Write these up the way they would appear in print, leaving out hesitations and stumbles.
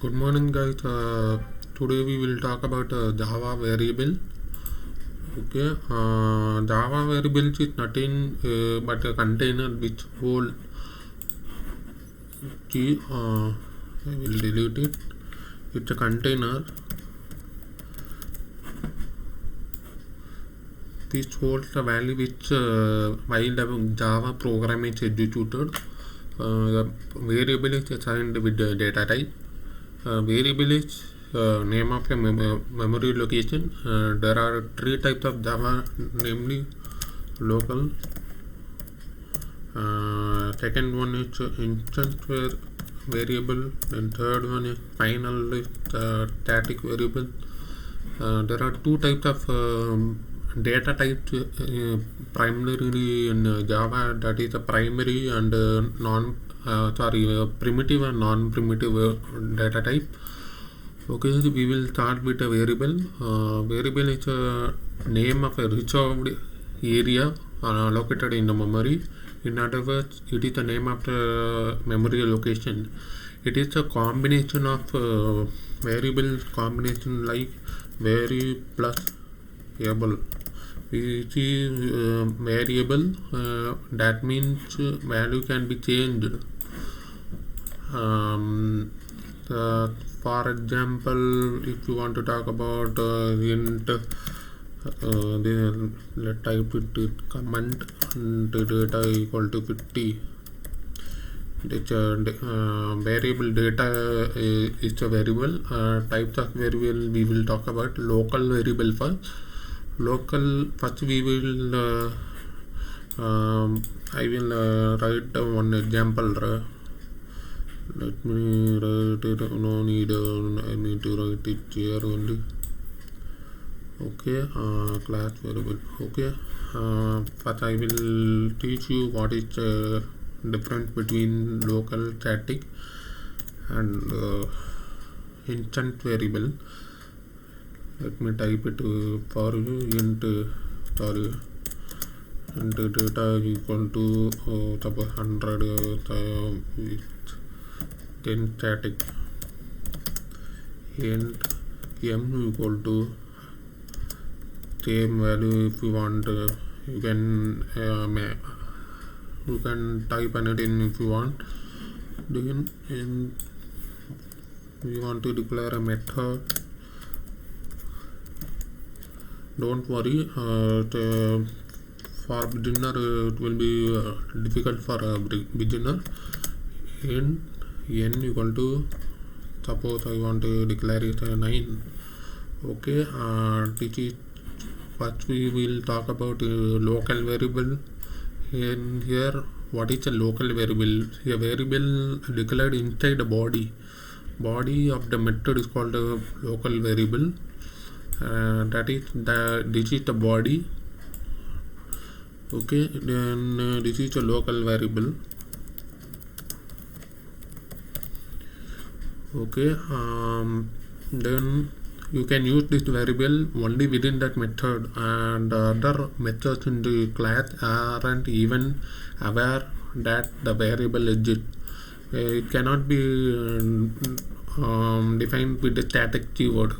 Good morning, guys. Today we will talk about Java variable. Okay, Java variables is nothing but a container which hold key. I will delete it. It's a container which holds the value which while the Java program is executed. The variable is assigned with the data type. Variable is name of a memory location. There are three types of Java, namely local. Second one is instance variable, and third one is final is static variable. There are two types of data types primarily in Java, that is a primary and primitive and non-primitive data type. Okay, so we will start with a variable. Variable is a name of a reserved area located in the memory. In other words, it is the name of the memory location. It is a combination of variables combination like vary plus able. We see variable, that means value can be changed. For example, if you want to talk about int, let's type it comment data equal to 50. Variable data is a variable. Types of variable we will talk about. Local variable first. Local first we will I will write one example. Let me write it. No need. I need to write it here only. Okay, class variable. Okay, first I will teach you what is the difference between local, static, and instant variable. Let me type it for you. Int data equal to suppose 100. Then static int m equal to same value. If you want, you can type anything if you want. Then we want to declare a method. Don't worry, for beginner it will be difficult for a beginner. In n equal to, suppose I want to declare it 9. Okay, this is first we will talk about local variable. In here, what is a local variable? A variable declared inside the body of the method is called a local variable. That is this is the body. Okay, then this is a local variable. Okay, then you can use this variable only within that method, and other methods in the class aren't even aware that the variable exists. It cannot be defined with the static keyword.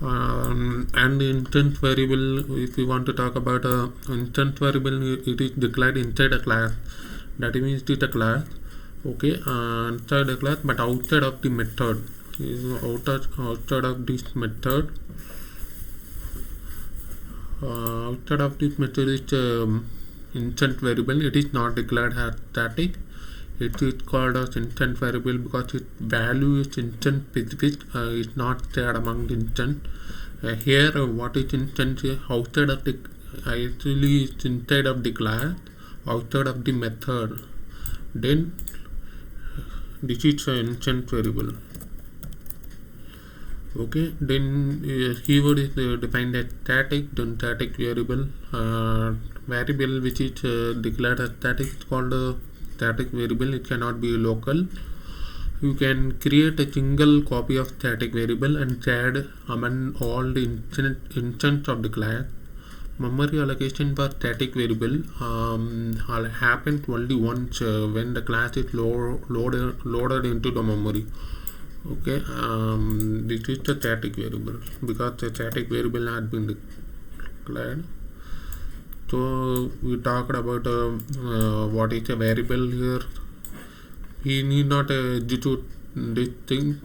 And the instance variable, if you want to talk about instance variable, it is declared inside a class. That means it is a class. Okay, inside a class, but outside of the method. Outside of this method. Outside of this method is instance variable. It is not declared as static. It is called as instance variable because its value is instance specific. It's not shared among the instance. Here, what is instance? Outside of the actually it's inside of the class, outside of the method. Then this is an instance variable. Okay, then keyword is defined as static. Then static variable, variable which is declared as static is called a static variable. It cannot be local. You can create a single copy of static variable and shared among all the instance of the class. Memory allocation for static variable happens only once when the class is loaded into the memory. Okay, this is the static variable because the static variable had been declared. So we talked about what is a variable here. We need not execute this thing.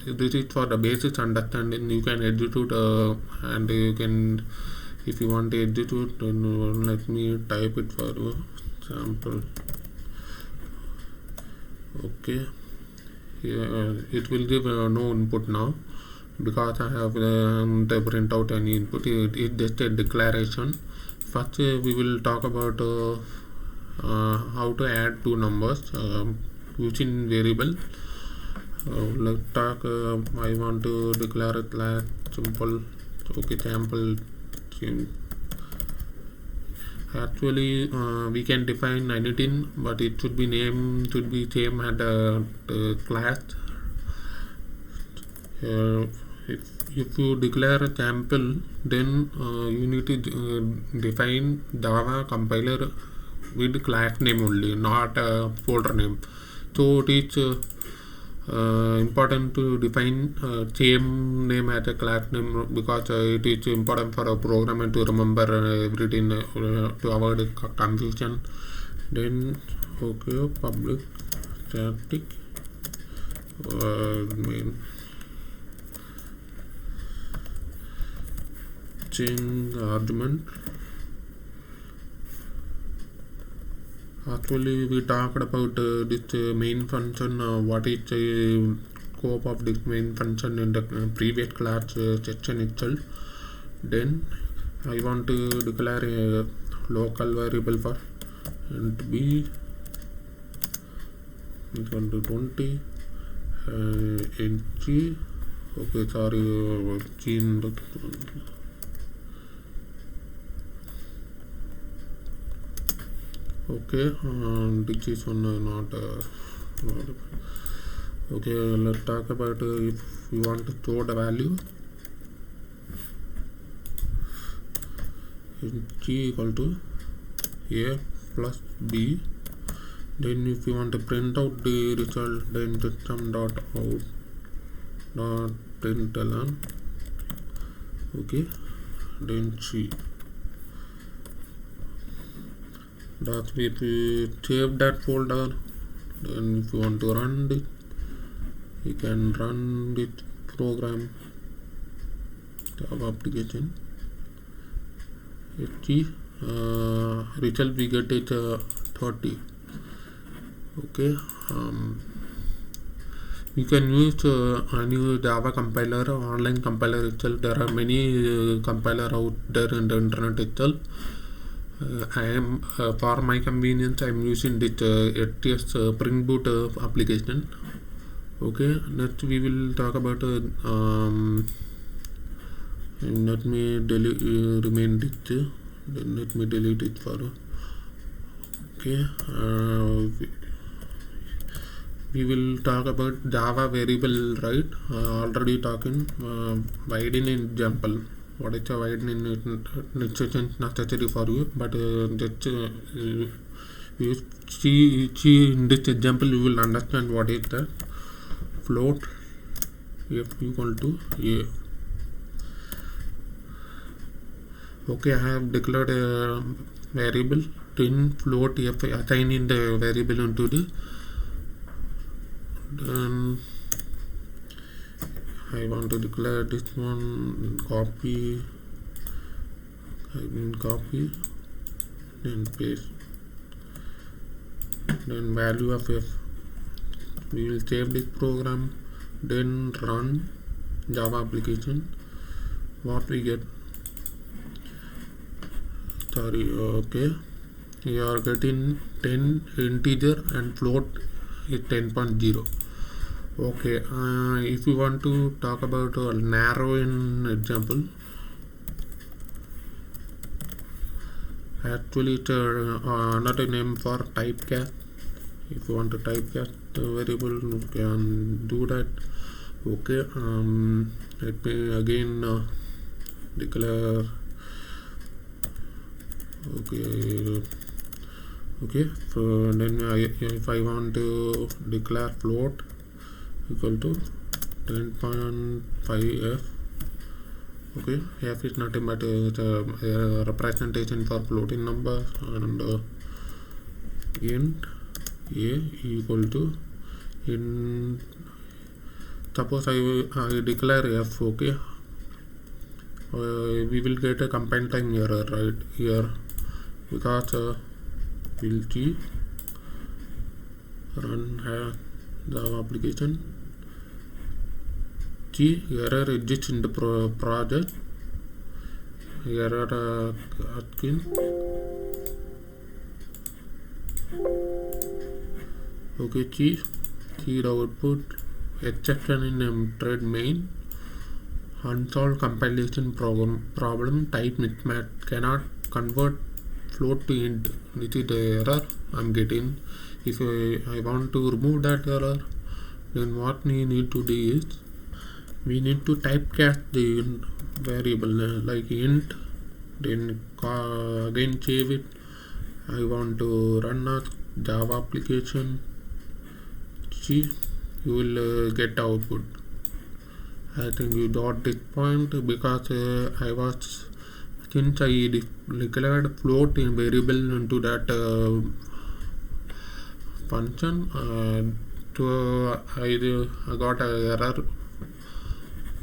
This is for the basic understanding. You can execute and you can, if you want to execute, then let me type it for you. Sample. Okay. Here it will give no input now because I have the print out any input. It is just a declaration. First we will talk about how to add two numbers using variable. Let's talk. I want to declare it like simple. Okay, sample. Actually we can define anything, but it should be name should be same at the class. If you declare a sample, then you need to define Java compiler with class name only, not folder name. So it is important to define same name as a class name because it is important for a programmer to remember everything to avoid confusion. Then okay, public static main change argument. Actually we talked about this main function, what is the scope of this main function in the previous class section itself. Then I want to declare a local variable for int b equal to 20 int g. Okay, sorry, g in the okay, this is one not okay. Let's talk about if you want to store the value g equal to a plus b. Then if you want to print out the result, then system dot out dot println. Okay, then c. That if you save that folder, then if you want to run it, you can run this program, Java application. Result we get it 30. Okay, you can use a new Java compiler, online compiler itself. There are many compiler out there in the internet itself. I am for my convenience I am using this STS Spring Boot application. Okay, next we will talk about let me delete remain this, then let me delete it for okay. We will talk about Java variable, right? Already talking widen example. What is a widening is necessary for you, but just you see in this example you will understand what is that. Float f equal to a. Okay, I have declared a variable in float f, assigning the variable into the. Then I want to declare this one, copy, copy, then paste, then value of f. We will save this program, then run Java application. What we get? Sorry, okay, you are getting 10 integer and float is 10.0. Okay, if you want to talk about a narrow in example, actually it's not a name for typecast. If you want to typecast the variable, you can do that. Okay, let me again declare. Okay, so then if I want to declare float, equal to 10.5 f. Okay, f is nothing but a representation for floating number, and int a equal to, in suppose I declare f. Okay, we will get a compile time error right here, because we'll see run the application. See, error exists in the project. Error asking. Okay, see the output. Exception in thread main. Unsolved compilation problem. Type mismatch. Cannot convert float to int. This is the error I'm getting. If I want to remove that error, then what we need to do is we need to typecast the variable like int, then again save it. I want to run a Java application. See, you will get output. I think you got this point, because since I declared float in variable into that function, so I got an error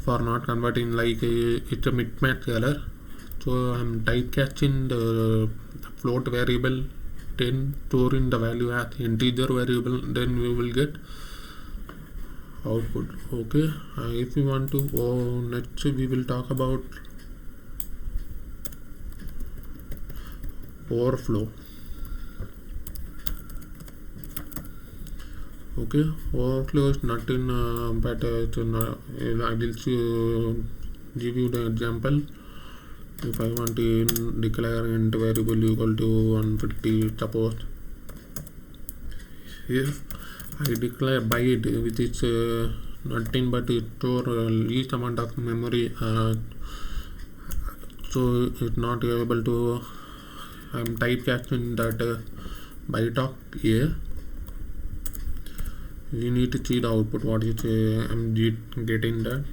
for not converting, like it's a mismatch error. So I'm typecasting the float variable, then storing the value as integer variable, then we will get output. Okay, if we want to next we will talk about overflow. Okay, overflow is nothing but I will give you the example. If I want to declare int variable equal to 150, suppose, if I declare byte, which is nothing but it store least amount of memory, so it's not able to, I'm typecasting that byte of a. We need to see the output, what is I'm getting that.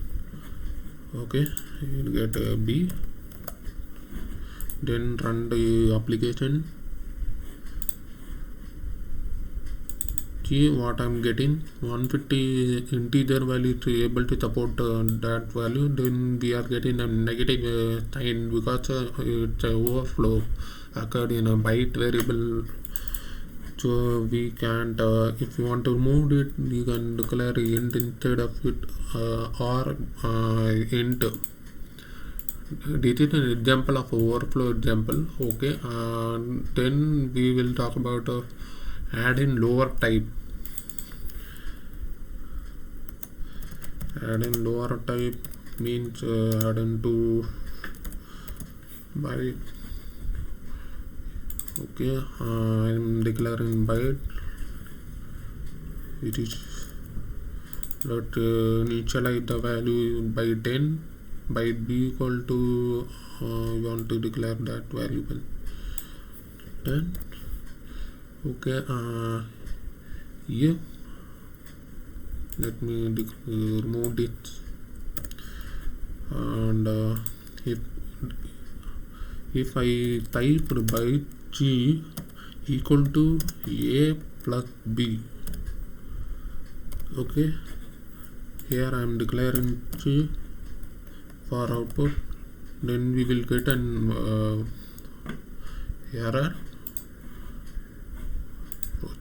Okay, you get b, then run the application. See what I'm getting, 150 integer value to able to support that value. Then we are getting a negative sign, because it's a overflow occurred in a byte variable. So we can't, if you want to remove it, you can declare int instead of it, or int. This is an example of overflow example. Okay, then we will talk about add in lower type. Add in lower type means add into byte. Okay, I'm declaring byte. It is let initialize the value by 10. Byte b equal to we want to declare that variable 10. Okay, yeah, let me remove it, and if I type byte g equal to a plus b, okay, here I am declaring g for output, then we will get an error.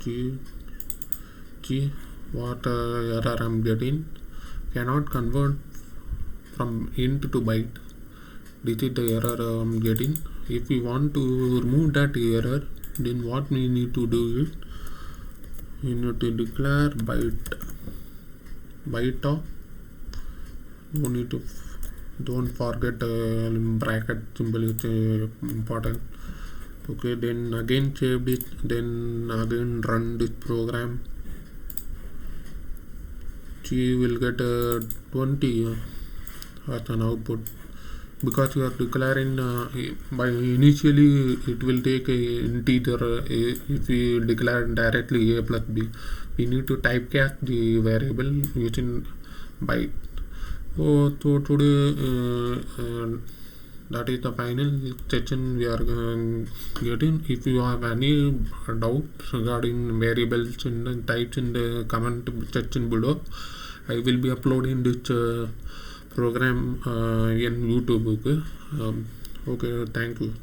G what error I am getting, cannot convert from int to byte. This is the error I am getting. If we want to remove that error, then what we need to do is we need to declare byte of, you need to don't forget bracket symbol is important. Okay, then again save it, then again run this program. She will get 20 as an output. because you are declaring by initially it will take a integer. If we declare directly a plus b, we need to typecast the variable using byte. So today that is the final session we are getting. If you have any doubts regarding variables and the types in the comment section below, I will be uploading this program in YouTube. Okay, thank you.